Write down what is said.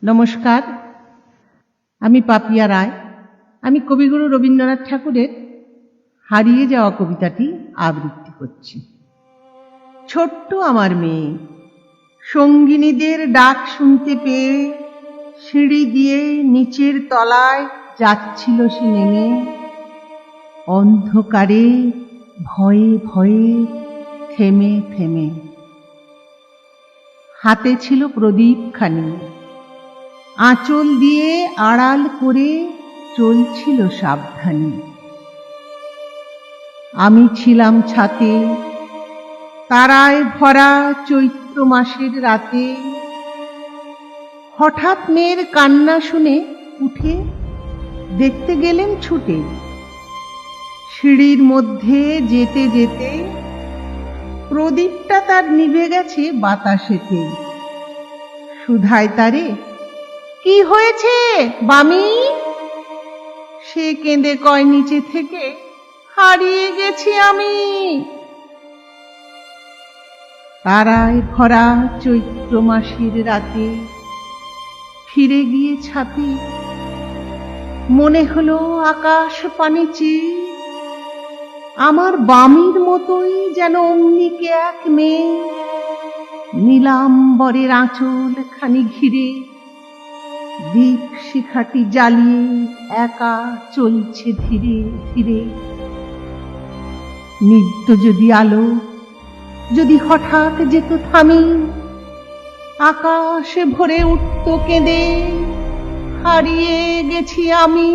নমস্কার, আমি পাপিয়া রায়। আমি কবিগুরু রবীন্দ্রনাথ ঠাকুরের হারিয়ে যাওয়া কবিতাটি আবৃত্তি করছি। ছোট্ট আমার মেয়ে সঙ্গিনীদের ডাক শুনতে পেয়ে সিঁড়ি দিয়ে নিচের তলায় যাচ্ছিল সে নেমে। অন্ধকারে ভয়ে ভয়ে থেমে থেমে হাতে ছিল প্রদীপখানি, আঁচল দিয়ে আড়াল করে চলছিল সাবধানী। আমি ছিলাম ছাতে, তারায় ভরা চৈত্র মাসের রাতে। হঠাৎ মেয়ের কান্না শুনে উঠে দেখতে গেলেন ছুটে। সিঁড়ির মধ্যে যেতে যেতে প্রদীপটা তার নিভে গেছে বাতাসেতে। শুধায় তারে, কি হয়েছে বামি? সে কেঁদে কয় নিচে থেকে, হারিয়ে গেছি আমি। তারায় ভরা চৈত্র মাসের রাতে ফিরে গিয়ে ছাতে মনে হলো আকাশ পানে চেয়ে আমার বামির মতোই যেন অমনিকে এক মেয়ে নীলাম্বরের আঁচল খানি ঘিরে দীপ শিখাটি জ্বালিয়ে একা চলছে ধীরে ধীরে। নিত্য যদি আলো যদি হঠাৎ যেত থামি, আকাশে ভরে উঠত কেঁদে, হারিয়ে গেছি আমি।